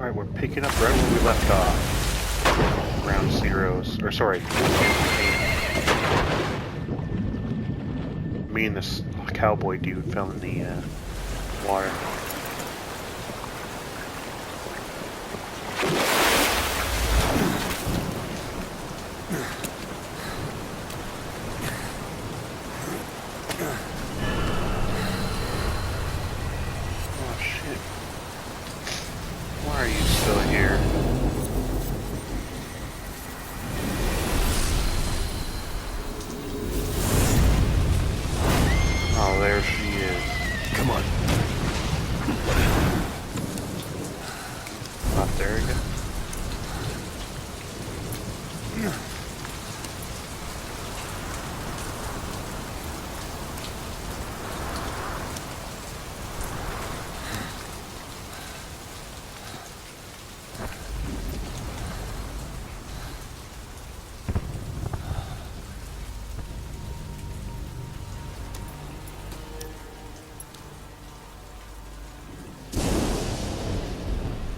Alright, we're picking up right where we left off. Ground zeros. Or sorry. Me and this cowboy dude fell in the water. Oh shit. Why are you still here? Oh, there she is. Come on. Not there again.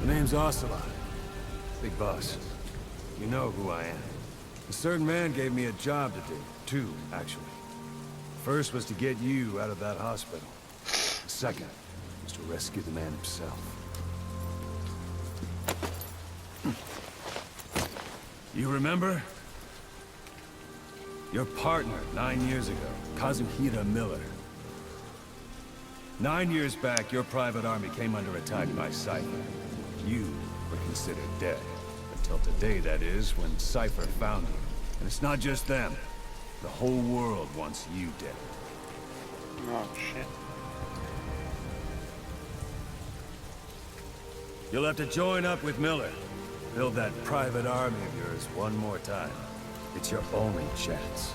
My name's Ocelot. Big boss. You know who I am. A certain man gave me a job to do. Two, actually. First was to get you out of that hospital. The second was to rescue the man himself. You remember? Your partner 9 years ago, Kazuhira Miller. 9 years back, your private army came under attack by Cypher. You were considered dead. Until today, that is, when Cypher found you. And it's not just them. The whole world wants you dead. Oh shit. You'll have to join up with Miller. Build that private army of yours one more time. It's your only chance.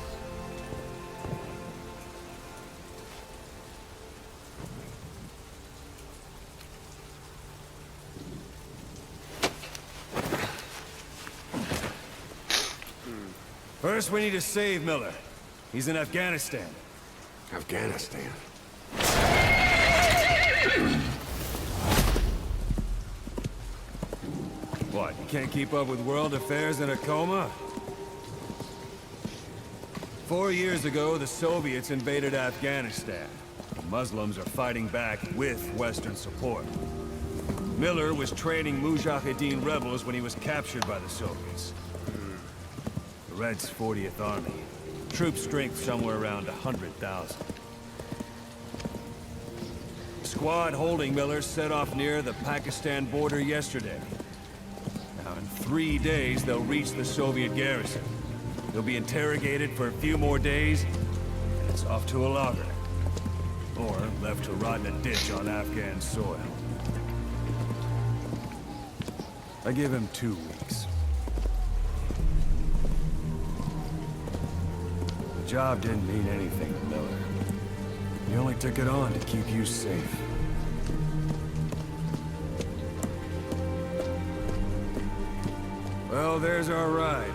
First, we need to save Miller. He's in Afghanistan. Afghanistan? What, you can't keep up with world affairs in a coma? 4 years ago, the Soviets invaded Afghanistan. The Muslims are fighting back with Western support. Miller was training Mujahideen rebels when he was captured by the Soviets. The Reds' 40th Army. Troop strength somewhere around 100,000. The squad holding Miller set off near the Pakistan border yesterday. Now in 3 days, they'll reach the Soviet garrison. They'll be interrogated for a few more days, and it's off to a lager. Or left to rot in a ditch on Afghan soil. I give him 2 weeks. The job didn't mean anything to Miller. He only took it on to keep you safe. Well, there's our ride.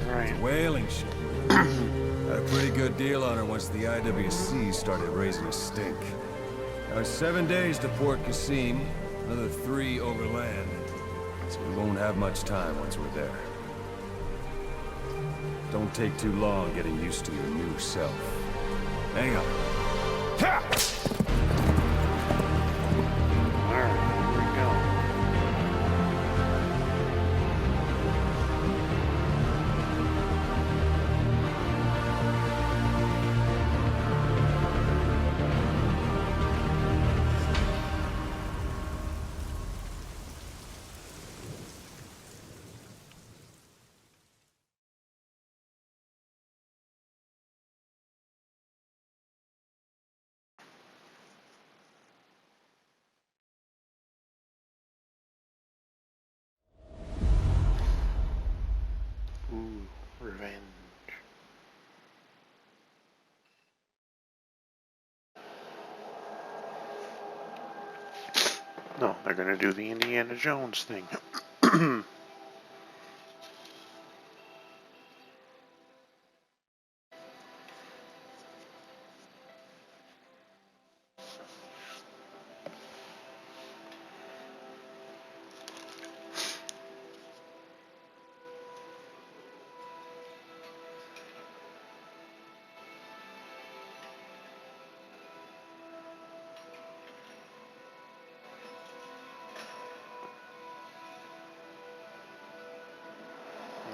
Right. Whaling ship. Had a pretty good deal on her once the IWC started raising a stink. Now it's 7 days to Port Qasim, another 3 overland. So we won't have much time once we're there. Don't take too long getting used to your new self. Hang on. Ha! Alright, here we go. Ooh, revenge. No, they're gonna do the Indiana Jones thing.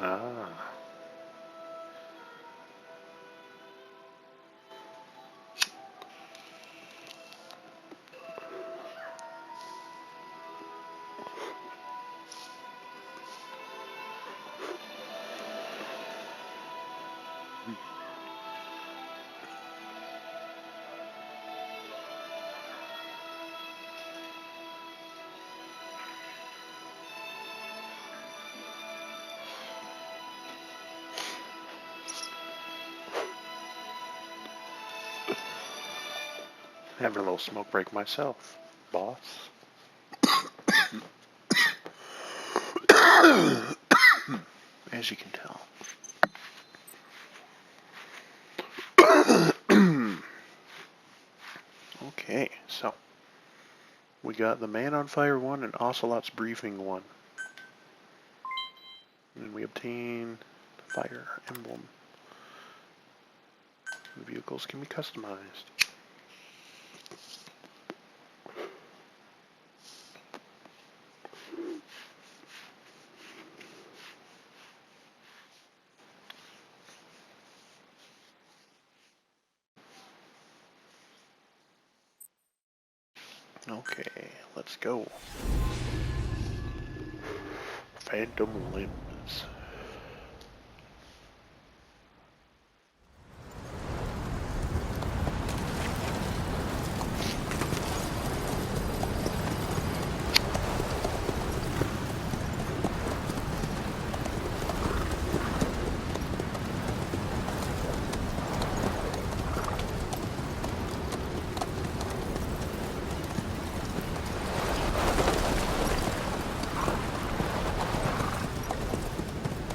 Ah. Having a little smoke break myself, boss. As you can tell. Okay, so we got the Man on Fire one and Ocelot's Briefing one. And we obtain the fire emblem. The vehicles can be customized. Okay, let's go. Phantom Limbs.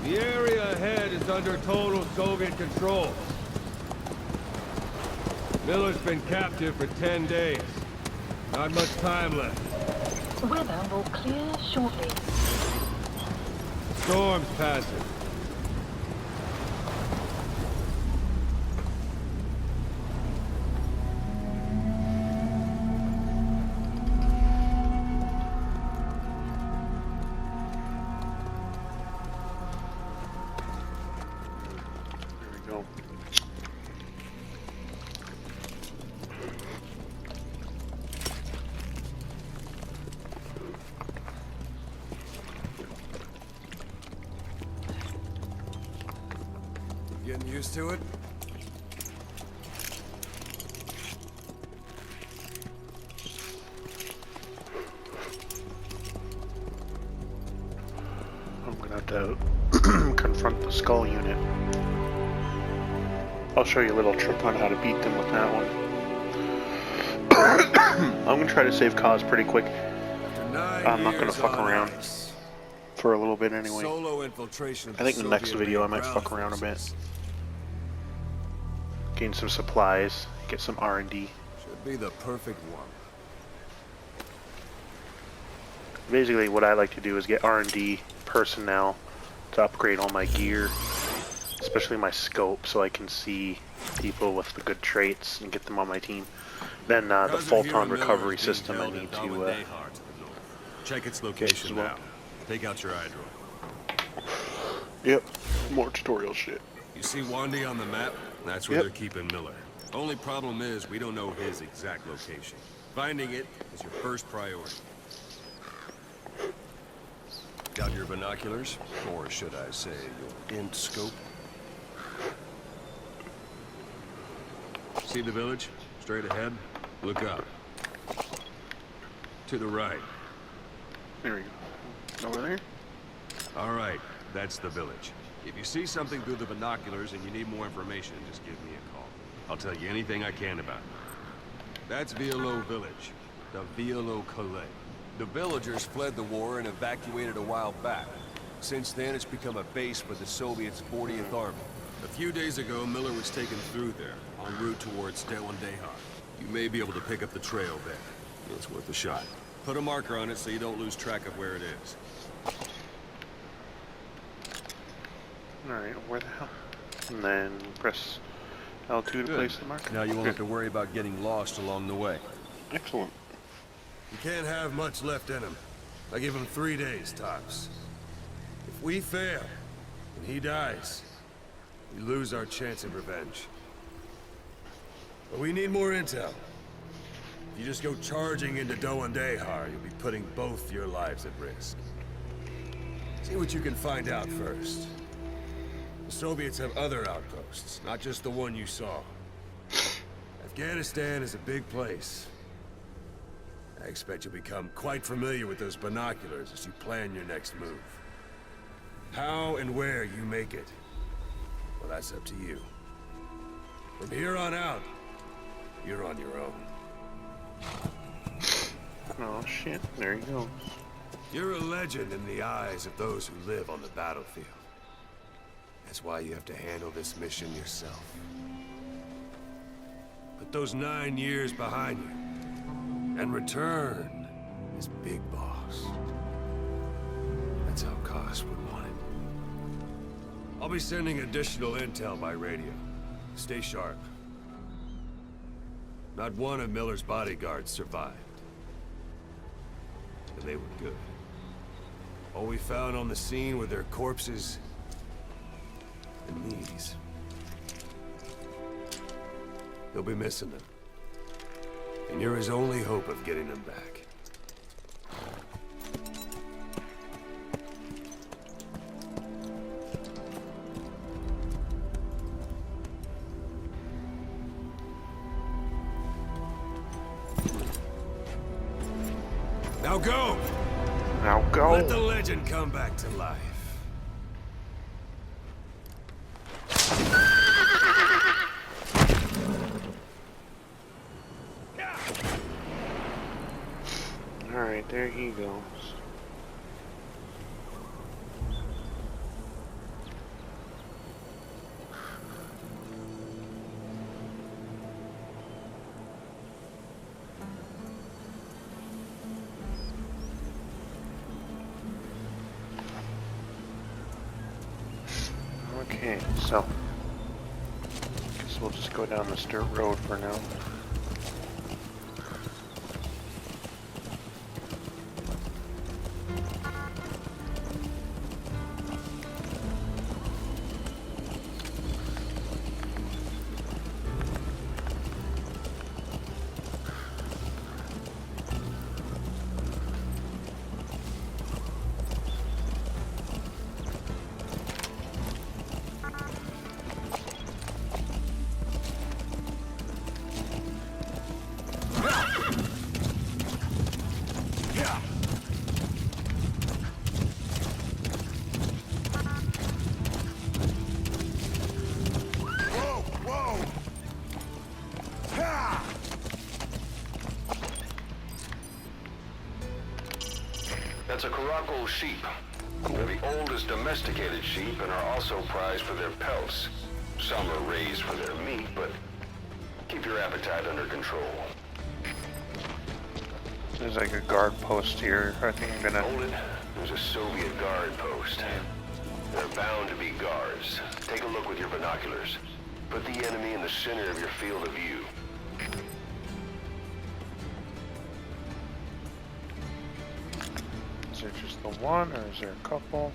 The area ahead is under total Soviet control. Miller's been captive for 10 days. Not much time left. Weather will clear shortly. Storm's passing. Getting used to it? I'm gonna have to confront the skull unit. I'll show you a little trick on how to beat them with that one. I'm gonna try to save Cause pretty quick. I'm not gonna fuck around for a little bit anyway. Solo infiltration. I think the next video I might fuck around a bit. Gain some supplies, get some R&D. Should be the perfect one. Basically what I like to do is get R&D personnel to upgrade all my gear, especially my scope, so I can see people with the good traits and get them on my team. Then the photon recovery system I need to check its location now. Take out your iDrone. Yep, more tutorial shit. You see Wandy on the map? That's where they're keeping Miller. Only problem is we don't know his exact location. Finding it is your first priority. Got your binoculars? Or should I say your int scope? See the village? Straight ahead? Look up. To the right. There we go. Over there? Alright, that's the village. If you see something through the binoculars and you need more information, just give me a call. I'll tell you anything I can about it. That's Violo Village. The Violo Calais. The villagers fled the war and evacuated a while back. Since then, it's become a base for the Soviets' 40th Army. A few days ago, Miller was taken through there, en route towards Dewan-Dehar. You may be able to pick up the trail there. It's worth a shot. Put a marker on it so you don't lose track of where it is. Alright, where the hell? And then press L2 to place the marker. Now you won't have to worry about getting lost along the way. Excellent. You can't have much left in him. I give him 3 days, tops. If we fail, When he dies, we lose our chance at revenge. But we need more intel. If you just go charging into Doandehar, you'll be putting both your lives at risk. See what you can find out first. The Soviets have other outposts, not just the one you saw. Afghanistan is a big place. I expect you'll become quite familiar with those binoculars as you plan your next move. How and where you make it, well, that's up to you. From here on out, you're on your own. Oh shit, there he goes. You're a legend in the eyes of those who live on the battlefield. That's why you have to handle this mission yourself. Put those 9 years behind you, and return as Big Boss. That's how Koss would want it. I'll be sending additional intel by radio. Stay sharp. Not one of Miller's bodyguards survived. And they were good. All we found on the scene were their corpses and these. They'll be missing them. And you're his only hope of getting them back. Now go! Now go! Let the legend come back to life. Alright, there he goes. Okay, so guess we'll just go down this dirt road for now. That's a Caracal sheep. They're the oldest domesticated sheep and are also prized for their pelts. Some are raised for their meat, but keep your appetite under control. There's like a guard post here. I think I'm gonna... Hold it. There's a Soviet guard post. They're bound to be guards. Take a look with your binoculars. Put the enemy in the center of your field of view. Is there just the one, or is there a couple?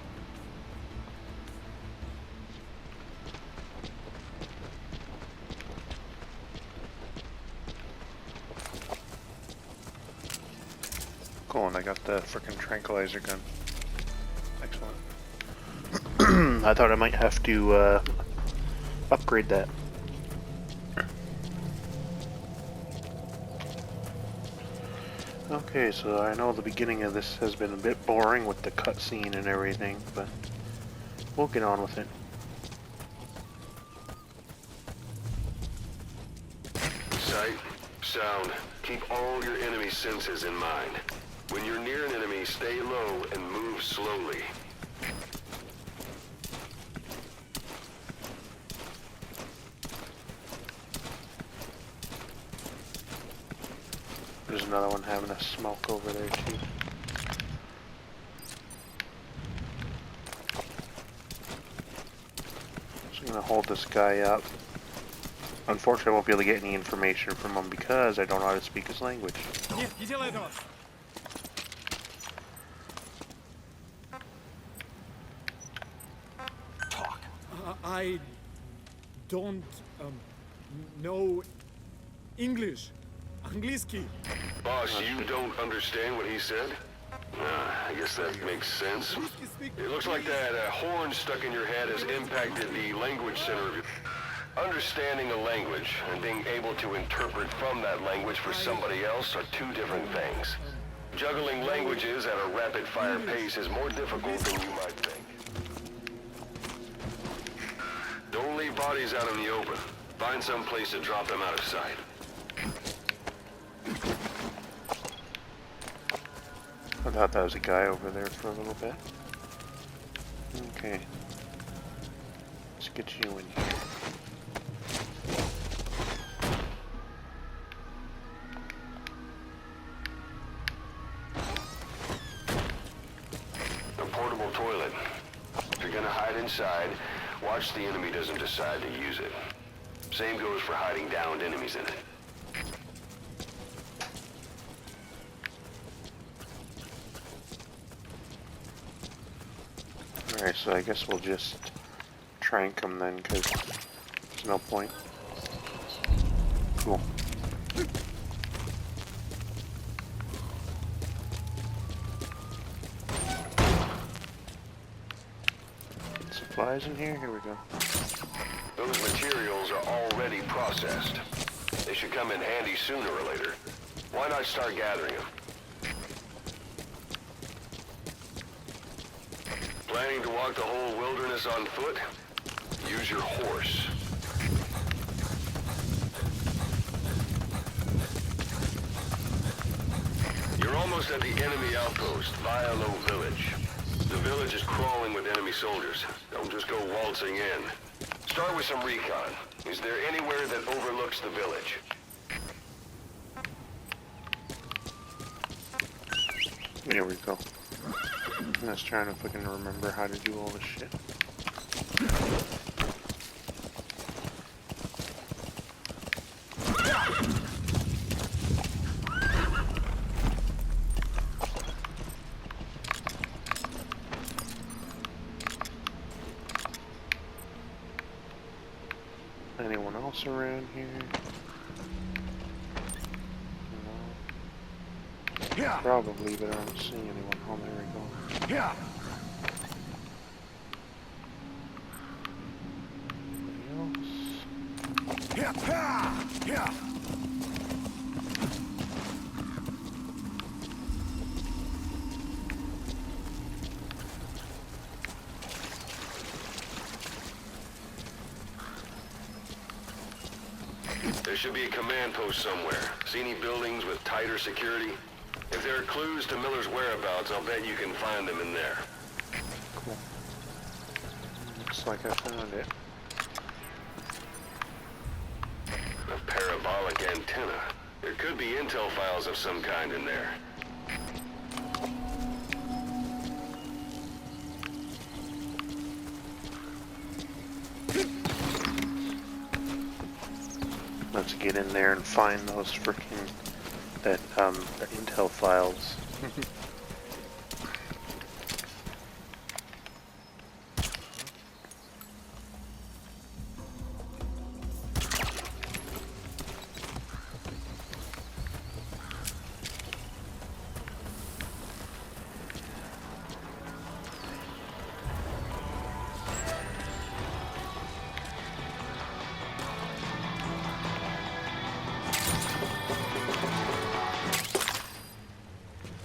Cool, and I got the frickin' tranquilizer gun. Excellent. I thought I might have to upgrade that. Okay, so I know the beginning of this has been a bit boring with the cutscene and everything, but we'll get on with it. Sight, sound, keep all your enemy senses in mind. When you're near an enemy, stay low and move slowly. There's another one having a smoke over there too. So I'm gonna hold this guy up. Unfortunately, I won't be able to get any information from him because I don't know how to speak his language. I don't know English. Angliski. Boss, you don't understand what he said? I guess that makes sense. It looks like that horn stuck in your head has impacted the language center of your... Understanding a language and being able to interpret from that language for somebody else are two different things. Juggling languages at a rapid-fire pace is more difficult than you might think. Don't leave bodies out in the open. Find some place to drop them out of sight. I thought that was a guy over there for a little bit. Okay. Let's get you in here. A portable toilet. If you're gonna hide inside, watch the enemy doesn't decide to use it. Same goes for hiding downed enemies in it. Alright, so I guess we'll just trank him then, because there's no point. Cool. Supplies in here? Here we go. Those materials are already processed. They should come in handy sooner or later. Why not start gathering them? Planning to walk the whole wilderness on foot? Use your horse. You're almost at the enemy outpost, Vialo Village. The village is crawling with enemy soldiers. Don't just go waltzing in. Start with some recon. Is there anywhere that overlooks the village? Here we go. I was trying to fucking remember how to do all this shit. Anyone else around here? No. Probably, but I don't see anyone. Oh, there we go. Yeah. Anybody else? Yeah. There should be a command post somewhere. See any buildings with tighter security? If there are clues to Miller's whereabouts, I'll bet you can find them in there. Cool. Looks like I found it. A parabolic antenna. There could be intel files of some kind in there. Let's get in there and find those frickin' that intel files.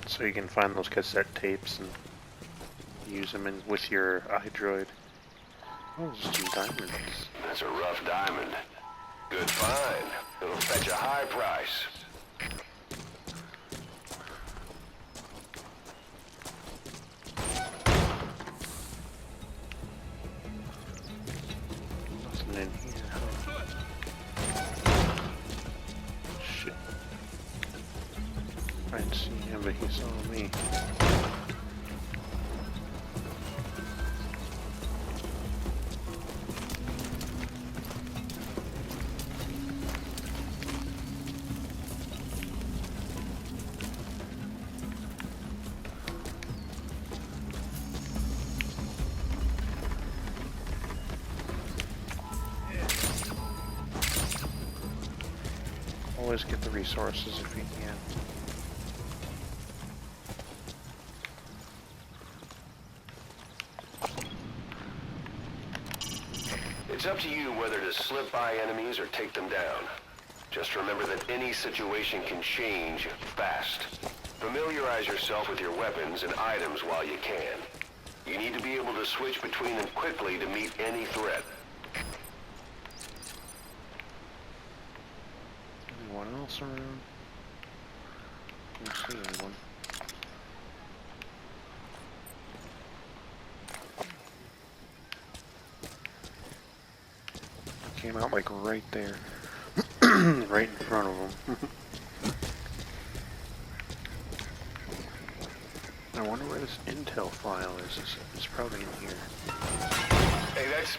So you can find those cassette tapes and use them with your iDroid. Oh, there's some diamonds. That's a rough diamond. Good find. It'll fetch a high price. Nothing in here, huh? Shit. I didn't see him, but he saw me. Always get the resources if you can. It's up to you whether to slip by enemies or take them down. Just remember that any situation can change fast. Familiarize yourself with your weapons and items while you can. You need to be able to switch between them quickly to meet any threat. Anyone else around? I don't see anyone. Came out like right there. Right in front of them. I wonder where this intel file is. It's probably in here. Hey, that's...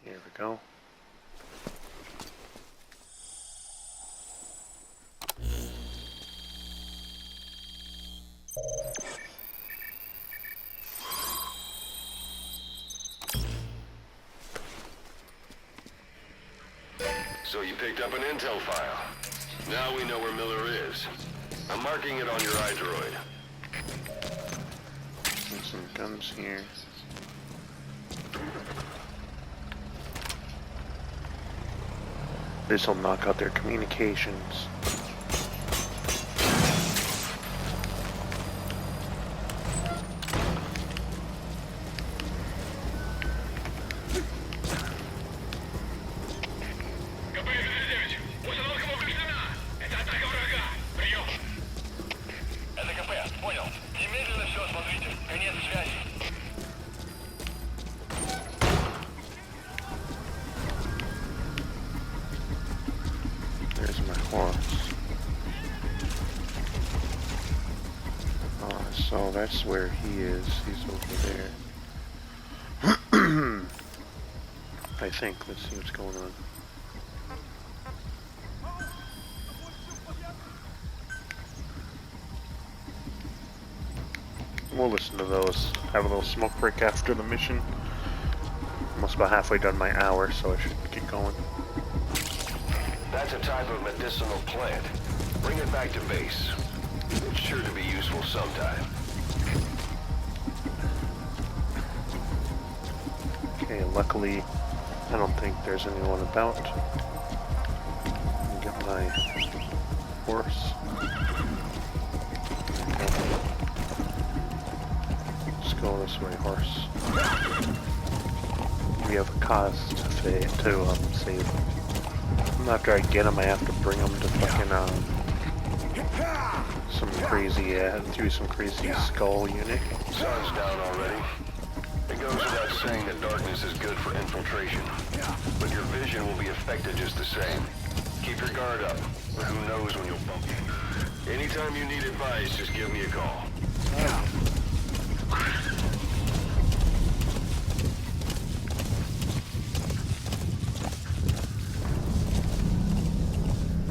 Here we go. So you picked up an intel file. Now we know where Miller is. I'm marking it on your iDroid. There's some guns here. This will knock out their communications. There's my horse. So that's where he is. He's over there. I think. Let's see what's going on. We'll listen to those. Have a little smoke break after the mission. Almost about halfway done my hour, so I should get going. That's a type of medicinal plant. Bring it back to base. It's sure to be useful sometime. Okay, luckily, I don't think there's anyone about. Get my horse. Let's go this way, horse. We have a cause to save. After I get him, I have to bring him to fucking some crazy through some crazy skull unit. Sun's down already. It goes without saying that darkness is good for infiltration, but your vision will be affected just the same. Keep your guard up, or who knows when you'll bump you. Anytime you need advice, just give me a call.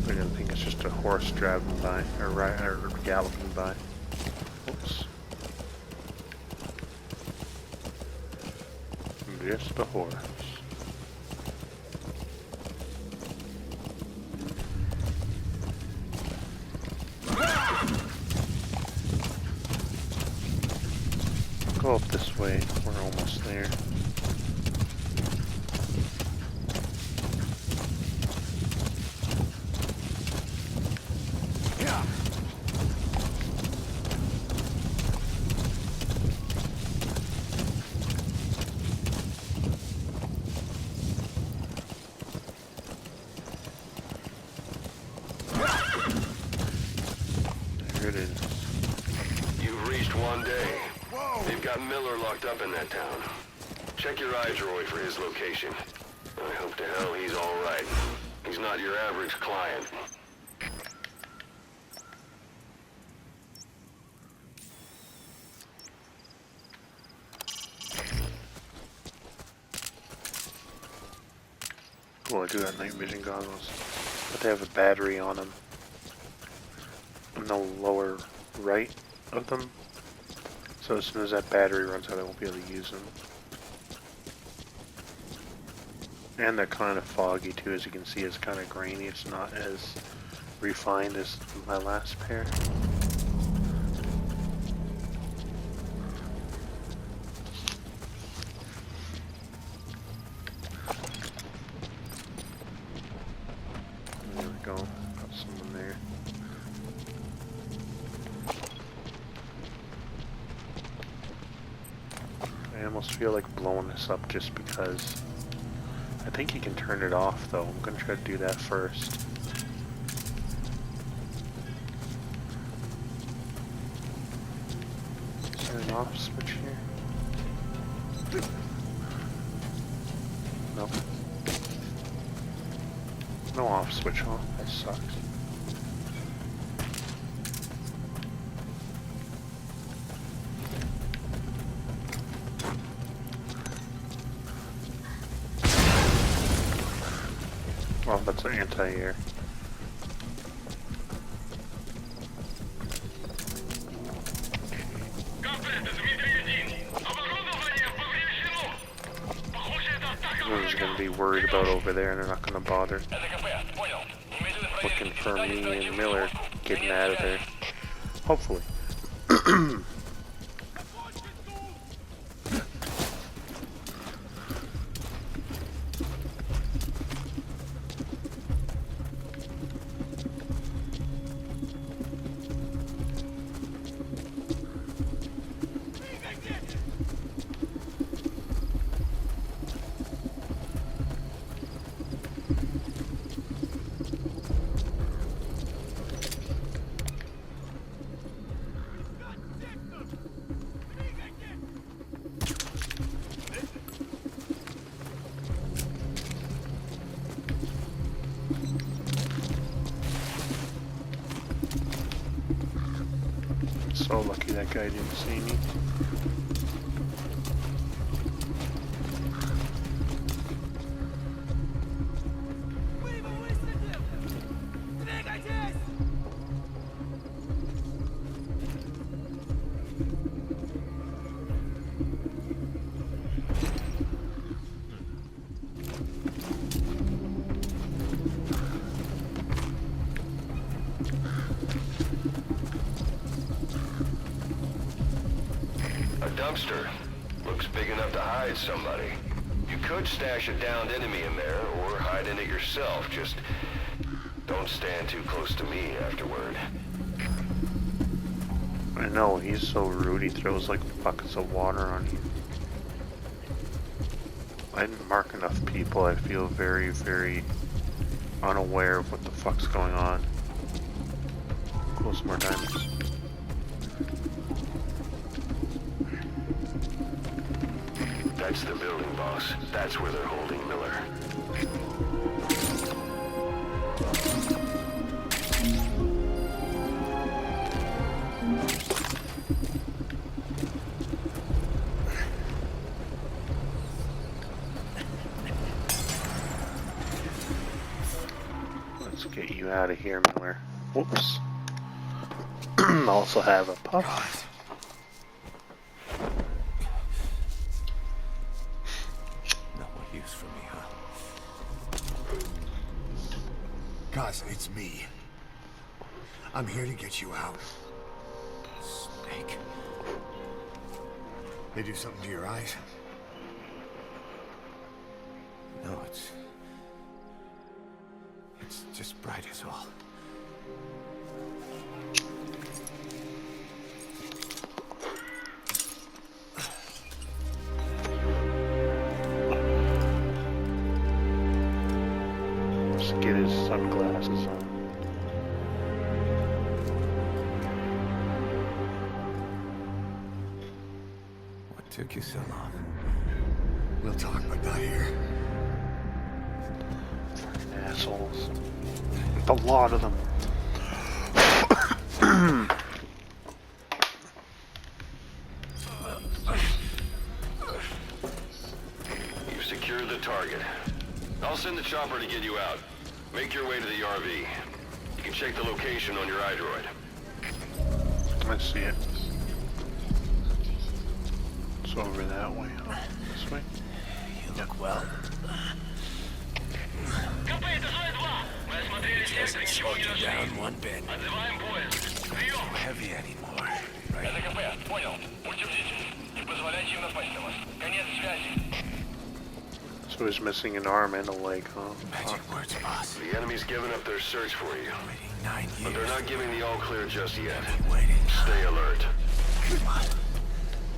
I think it's just a horse driving by, or galloping by. Oops. Just a horse. Go up this way. We're almost there. There it is. You've reached one day. They've got Miller locked up in that town. Check your iDroid for his location. I hope to hell he's all right. He's not your average client. Well, I do have night vision goggles, but they have a battery on them in the lower right of them. So as soon as that battery runs out, I won't be able to use them. And they're kind of foggy too, as you can see. It's kind of grainy. It's not as refined as my last pair. There we go. Got someone there. I almost feel like blowing this up just because. I think you can turn it off though. I'm gonna try to do that first. Is there an off switch here? No. No off switch, huh? That sucks. Well, that's an anti-air. I'm just gonna be worried about over there, and they're not gonna bother looking for me and Miller getting out of there. Hopefully. So lucky that guy didn't see me. Dumpster. Looks big enough to hide somebody. You could stash a downed enemy in there, or hide in it yourself. Just don't stand too close to me afterward. I know, he's so rude. He throws like buckets of water on you. I didn't mark enough people. I feel very, very unaware of what the fuck's going on. Cool, some more diamonds. That's the building, boss. That's where they're holding Miller. Let's get you out of here, Miller. Whoops. Also have a puff. Guys, it's me. I'm here to get you out. Snake. They do something to your eyes? No, it's just bright as all. Get his sunglasses on. What took you so long? We'll talk, but not here. Fucking assholes. A lot of them. You've secured the target. I'll send the chopper to get you out. Make your way to the RV. You can check the location on your iDroid. I see it. It's over that way, huh? This way? You look well. hasn't slowed you down one bit. Not heavy anymore, right? So he's missing an arm and a leg, huh? Magic words, boss. The enemy's given up their search for you. Waiting 9 years. But they're not giving the all clear just yet. Waiting. Stay alert.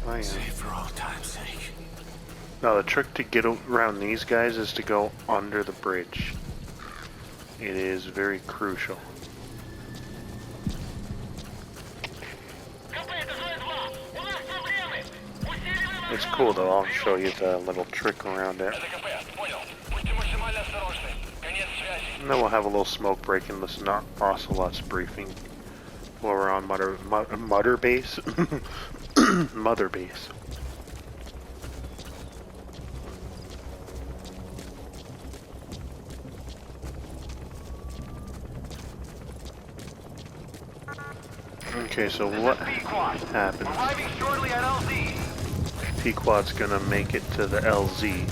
I am. Save for all time's sake. Now the trick to get around these guys is to go under the bridge. It is very crucial. It's cool though, I'll show you the little trick around it. And then we'll have a little smoke break and listen to Ocelot's briefing while we're on Mother Base. Mother Base. Okay, so what happened? Pequod's gonna make it to the LZ.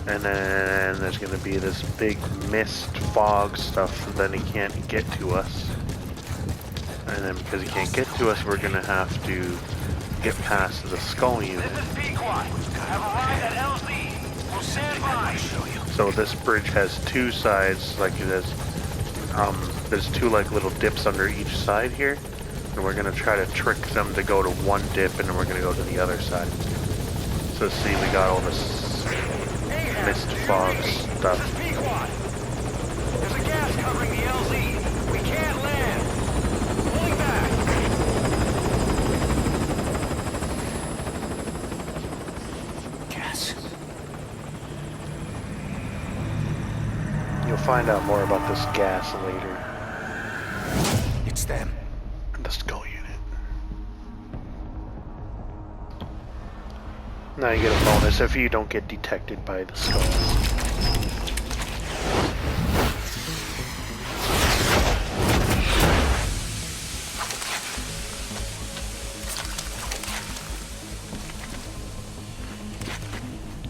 And then there's gonna be this big mist fog stuff, and then he can't get to us. And then because he can't get to us, we're gonna have to get past the skull unit. So this bridge has two sides, like it has, there's two like little dips under each side here. And we're gonna try to trick them to go to one dip, and then we're gonna go to the other side. So see, we got all this mist fog stuff. There's a gas covering the LZ. We can't land. Pulling back. Gas. You'll find out more about this gas later. It's them. The skull unit. Now you get a bonus if you don't get detected by the skulls.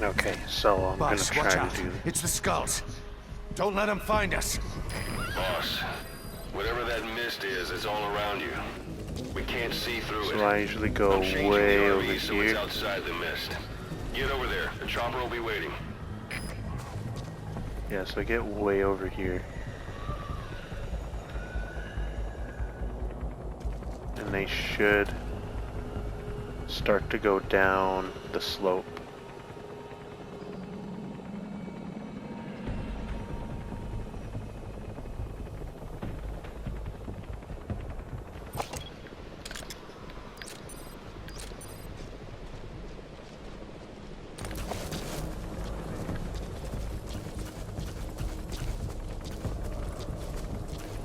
Okay, so I'm Boss, gonna watch try out. to do this. It's the skulls. Don't let them find us. Boss, whatever that mist is, it's all around you. We can't see through it. So I usually go I'm changing way the over RV so it's here. outside the mist. Get over there. The chopper will be waiting. Yeah, so I get way over here. And they should start to go down the slope.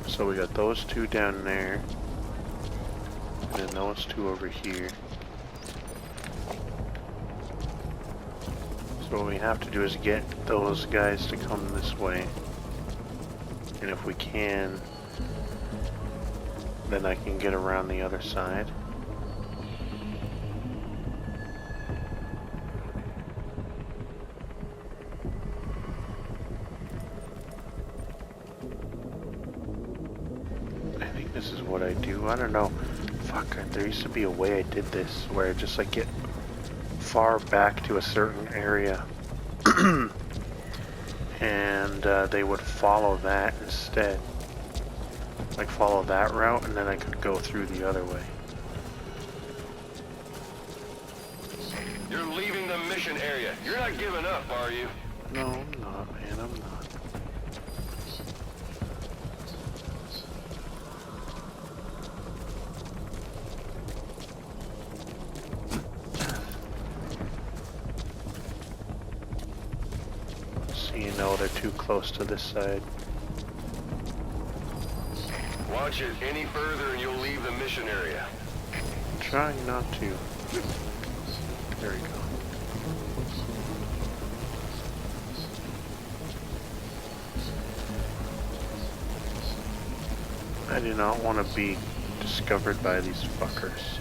So we got those two down there, and then those two over here. So what we have to do is get those guys to come this way. And if we can, then I can get around the other side. This is what I do. I don't know. Fuck, there used to be a way I did this where I just like get far back to a certain area and they would follow that instead. Like follow that route, and then I could go through the other way. You're leaving the mission area. You're not giving up, are you? No, I'm not, man. I'm not. You know they're too close to this side. Watch it any further and you'll leave the mission area. Trying not to. There we go. I do not want to be discovered by these fuckers.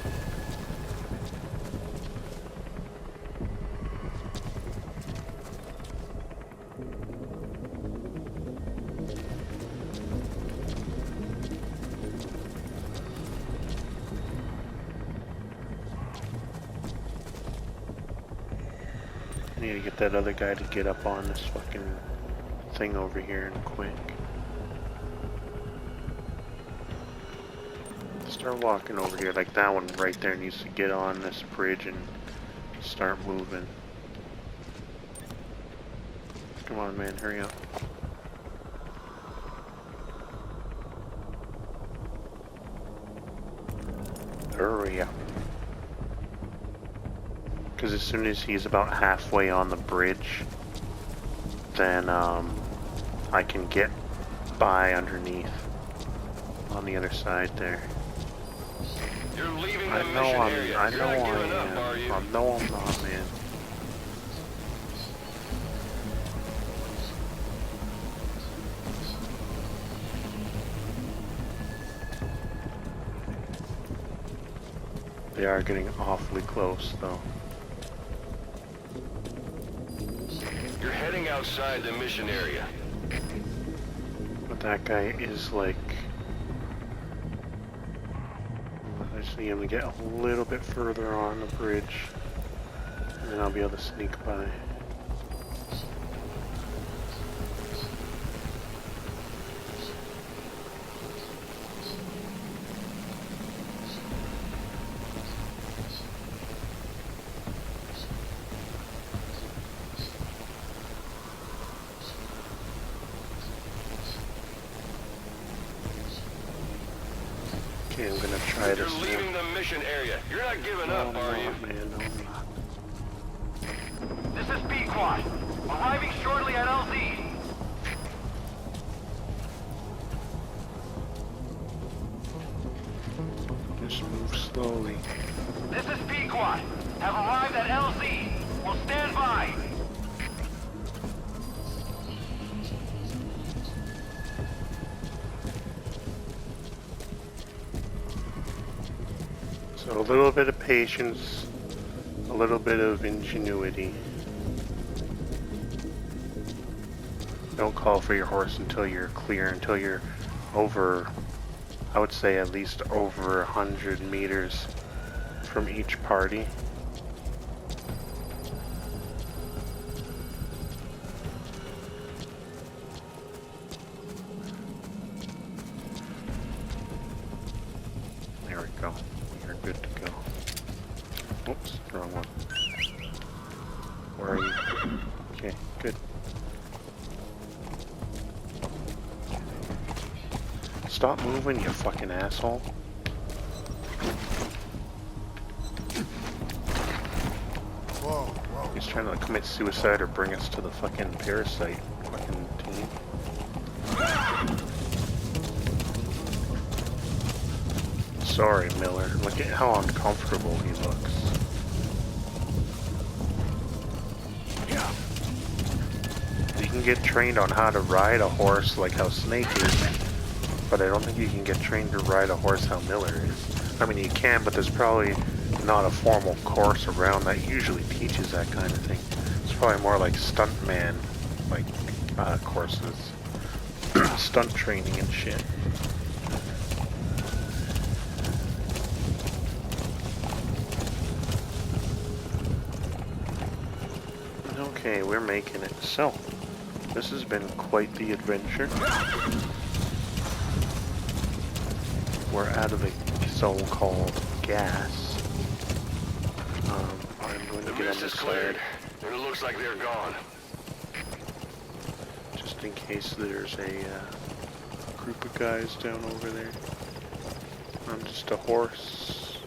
need to get that other guy to get up on this fucking thing over here and quick. Start walking over here. Like that one right there needs to get on this bridge and start moving. Come on, man, hurry up. Hurry up. Because as soon as he's about halfway on the bridge, then I can get by underneath on the other side there. You're leaving I the know mission I'm, area. I You're know not I giving up, are you? am. I know I'm not, man. They are getting awfully close, though. You're heading outside the mission area. But that guy is like... I just need him to get a little bit further on the bridge, and then I'll be able to sneak by. Okay, I'm gonna try You're this now. leaving the mission area. You're not giving No, up, I'm are you? not, man. No, I'm not. This is Pequod. Arriving shortly at LZ. Just move slowly. This is Pequod. Have arrived at LZ. Will stand by. So a little bit of patience, a little bit of ingenuity. Don't call for your horse until you're clear, until you're over, I would say at least over 100 meters from each party. There we go. You're good to go. Oops, wrong one. Where are you? Okay, good. Stop moving, you fucking asshole. He's trying to commit suicide or bring us to the fucking parasite fucking team. Sorry, Miller. Look at how uncomfortable he looks. You can get trained on how to ride a horse like how Snake is, but I don't think you can get trained to ride a horse how Miller is. I mean, you can, but there's probably not a formal course around that usually teaches that kind of thing. It's probably more like stuntman, like, courses. Stunt training and shit. Okay, we're making it. So, this has been quite the adventure. We're out of the so-called gas. I'm going to The get on mist this is cleared, side, and it looks like they're gone. just in case there's a group of guys down over there. I'm just a horse.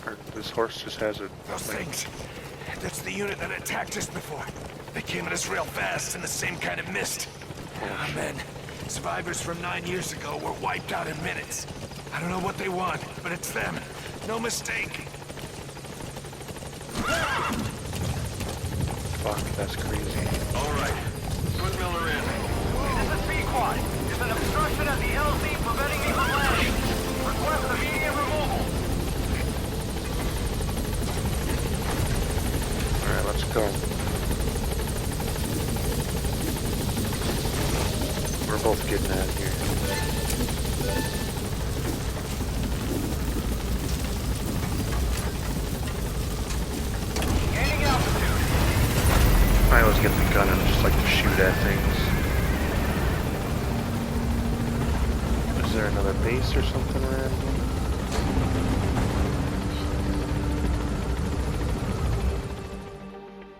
Or this horse just has a... Those things. That's the unit that attacked us before. They came at us real fast in the same kind of mist. Ah, men. Survivors from 9 years ago were wiped out in minutes. I don't know what they want, but it's them. No mistake. Fuck, that's crazy. All right, put Miller in. This is Pequod. There's an obstruction at the LZ preventing me from landing. Request immediate removal. Alright, let's go. We're both getting out of here. Gaining altitude. I get the gun and just like to shoot at things. Is there another base or something around here?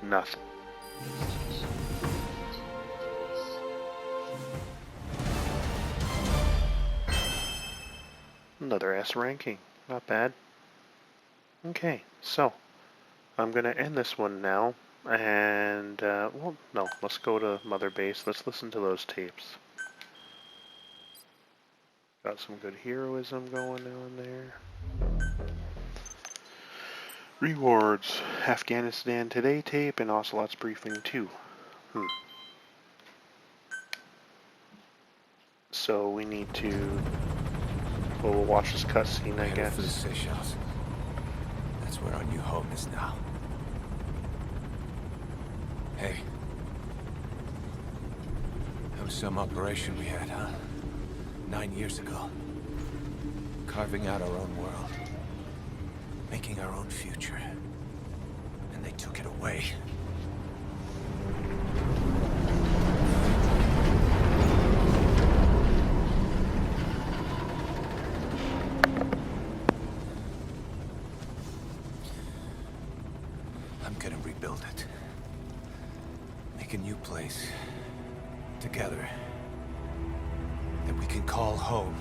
Nothing. Another S ranking. Not bad. Okay, so I'm gonna end this one now, and well, no, let's go to Mother Base. Let's listen to those tapes. Got some good heroism going on there. Rewards: Afghanistan Today tape and Ocelot's briefing 2. So we need to. Well, we'll watch this cutscene, I guess. For the Seychelles. That's where our new home is now. Hey. That was some operation we had, huh? 9 years ago. Carving out our own world. Making our own future. And they took it away. I'm gonna rebuild it. Make a new place. Together. That we can call home.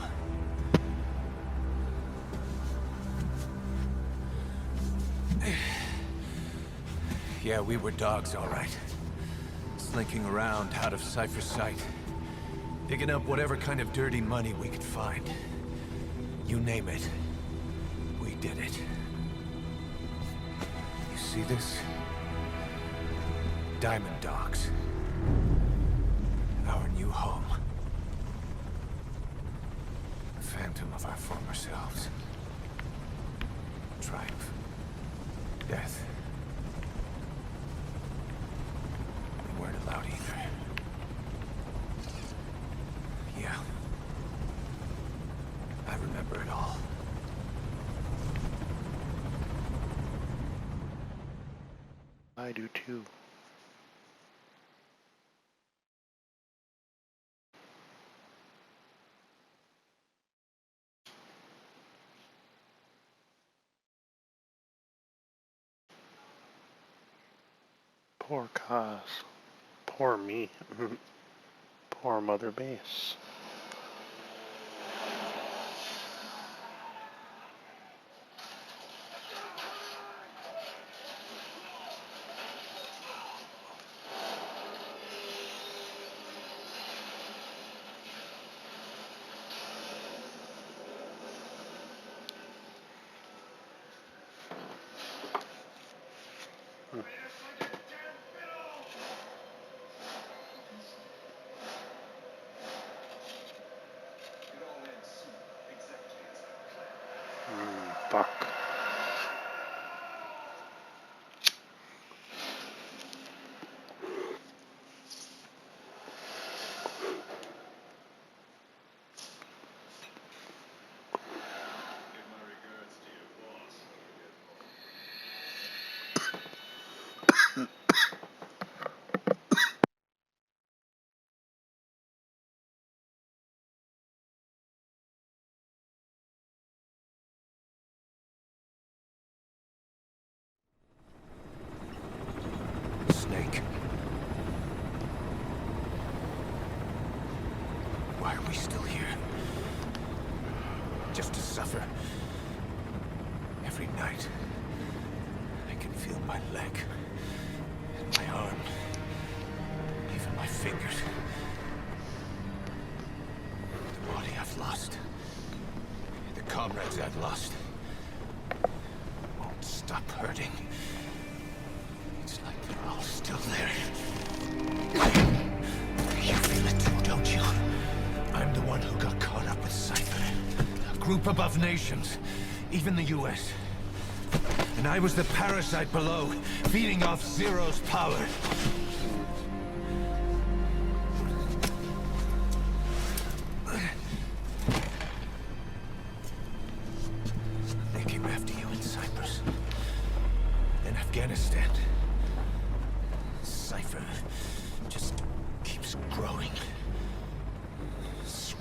Yeah, we were dogs, all right. Slinking around out of Cypher's sight. Digging up whatever kind of dirty money we could find. You name it. We did it. You see this? Diamond Dogs. Our new home. A phantom of our former selves. Triumph. Death. We weren't allowed either. Yeah. I remember it all. I do too. Poor Kaz. Poor me. Poor Mother Base. Fuck. Snake. Why are we still here? Just to suffer. Every night, I can feel my leg, and my arm, even my fingers. The body I've lost, the comrades I've lost, won't stop hurting. It's like they're all still there. You feel it too, don't you? I'm the one who got caught up with Cypher. A group above nations, even the US. And I was the parasite below, feeding off Zero's power. They came after you in Cyprus. In Afghanistan. Cypher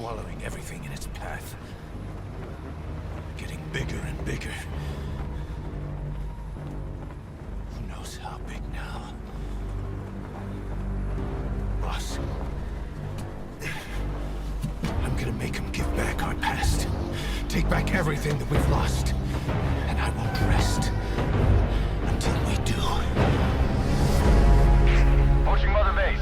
swallowing everything in its path. Getting bigger and bigger. Who knows how big now? Boss. I'm gonna make him give back our past. Take back everything that we've lost. And I won't rest until we do. Approaching Mother Base.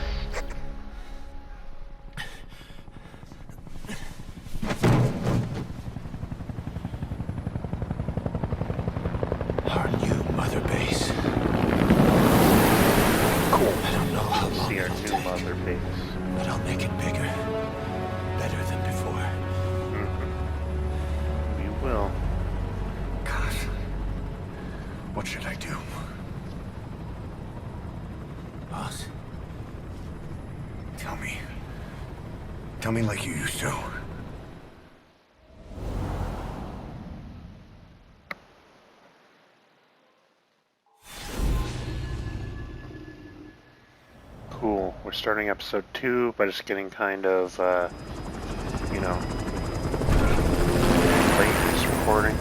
Our new Mother Base. Cool. I don't know how long See our it'll new take, mother base. but I'll make it bigger. Better than before. We will. God. What should I do? Boss? Tell me. Tell me like you used to. Cool. We're starting episode 2 by just getting kind of, you know, late in this recording.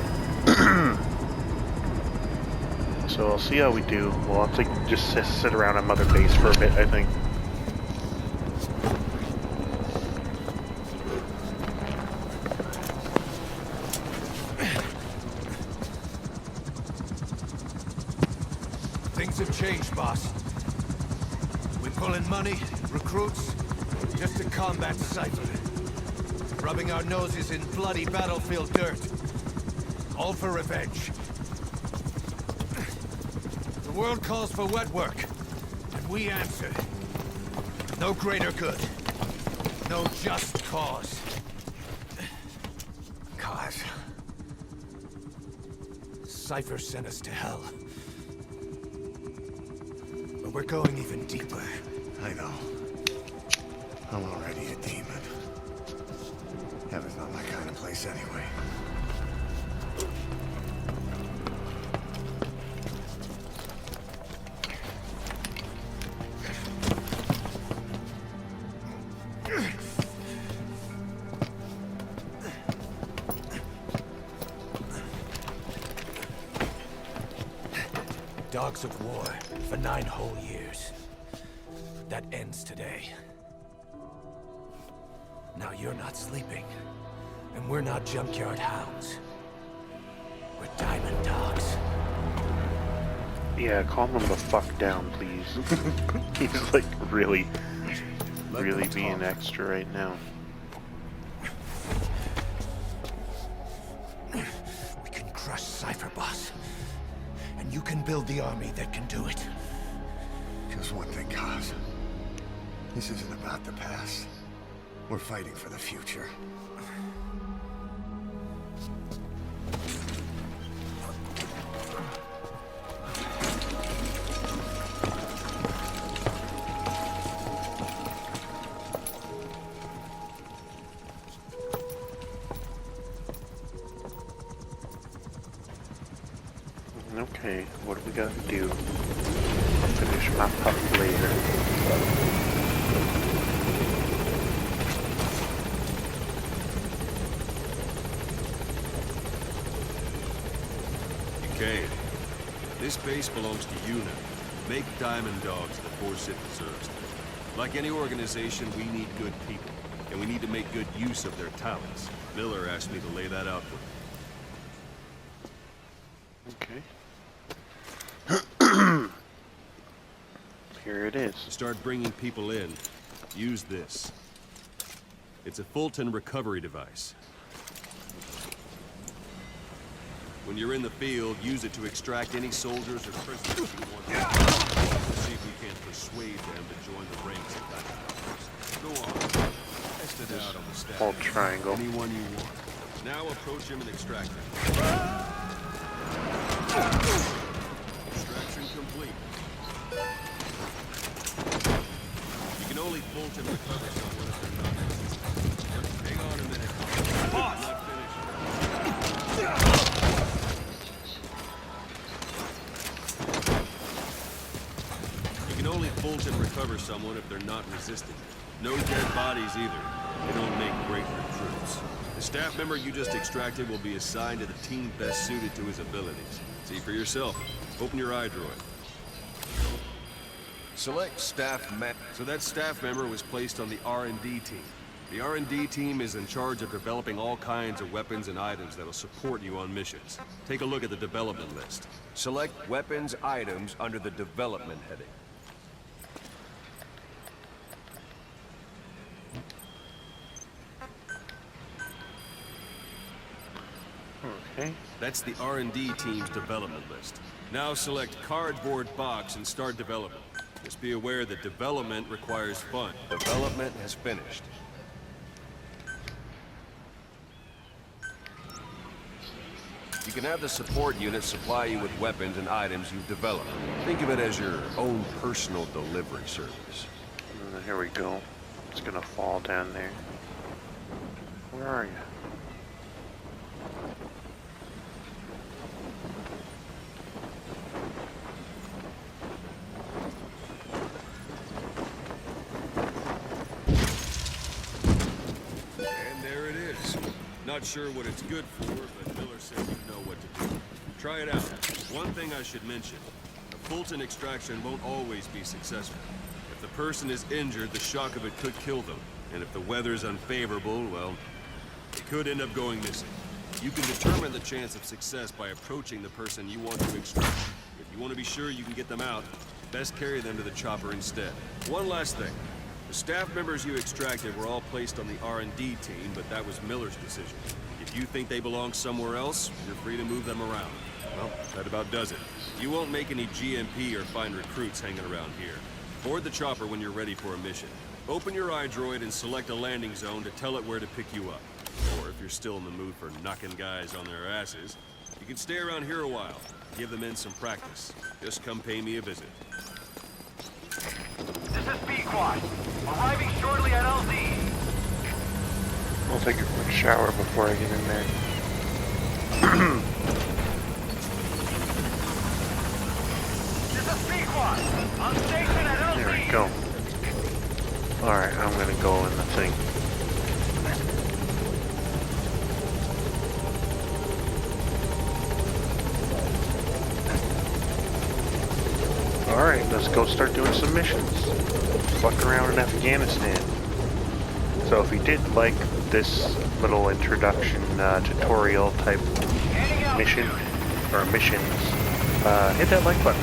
So I'll see how we do. We'll have to just sit around on Mother Base for a bit, I think. Things have changed, boss. We pull in money, recruits, just to combat Cypher. Rubbing our noses in bloody battlefield dirt. All for revenge. The world calls for wet work, and we answer. No greater good. No just cause. Cause. Cypher sent us to hell. But we're going even deeper. I know. I'm already a demon. Heaven's not my kind of place anyway. Dogs of war for 9 whole years. That ends today. Now you're not sleeping, and we're not junkyard hounds. We're diamond dogs. Yeah, calm him the fuck down, please. He's like really being extra right now. We can crush Cypher, boss. And you can build the army that can do it. Just one thing, Kaz. This isn't about the past. We're fighting for the future. Okay, what do we gotta do? I'll finish my pup later. Okay. This base belongs to you now. Make diamond dogs the force it deserves. Like any organization, we need good people. And we need to make good use of their talents. Miller asked me to lay that out for you. Okay. Here it is. To start bringing people in, use this. It's a Fulton recovery device. When you're in the field, use it to extract any soldiers or prisoners you want to. See if we can persuade them to join the ranks of that. Go on. Test it out on the staff. Hold triangle. Anyone you want. Now approach him and extract him. Extraction complete. You can only Fulton recover someone if they're not. Hang on a minute. Boss! Not finished. You can only Fulton recover someone if they're not resistant. No dead bodies either. They don't make great recruits. The staff member you just extracted will be assigned to the team best suited to his abilities. See for yourself. Open your eye droid. Select staff So that staff member was placed on the R&D team. The R&D team is in charge of developing all kinds of weapons and items that'll support you on missions. Take a look at the development list. Select weapons items under the development heading. Okay. That's the R&D team's development list. Now select cardboard box and start development. Just be aware that development requires fun. Development has finished. You can have the support unit supply you with weapons and items you've developed. Think of it as your own personal delivery service. Here we go. It's gonna fall down there. Where are you? And there it is. Not sure what it's good for, but Miller said you know what to do. Try it out. One thing I should mention. A Fulton extraction won't always be successful. If the person is injured, the shock of it could kill them. And if the weather's unfavorable, well, it could end up going missing. You can determine the chance of success by approaching the person you want to extract. If you want to be sure you can get them out, best carry them to the chopper instead. One last thing. The staff members you extracted were all placed on the R&D team, but that was Miller's decision. If you think they belong somewhere else, you're free to move them around. Well, that about does it. You won't make any GMP or find recruits hanging around here. Board the chopper when you're ready for a mission. Open your iDroid and select a landing zone to tell it where to pick you up. Or if you're still in the mood for knocking guys on their asses, you can stay around here a while. Give the men some practice. Just come pay me a visit. This is B-Quad. Arriving shortly at LZ. I'll take a quick shower before I get in there. This is B-Quad. On station at LZ. There we go. Alright, I'm gonna go in the thing. Alright, let's go start doing some missions. Fuck around in Afghanistan. So if you did like this little introduction tutorial type mission, or missions, hit that like button.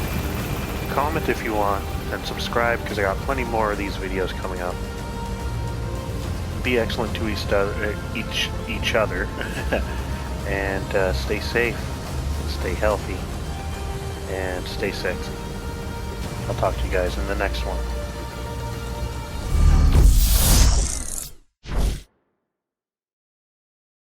Comment if you want, and subscribe because I got plenty more of these videos coming up. Be excellent to each other, and stay safe, stay healthy, and stay sexy. I'll talk to you guys in the next one.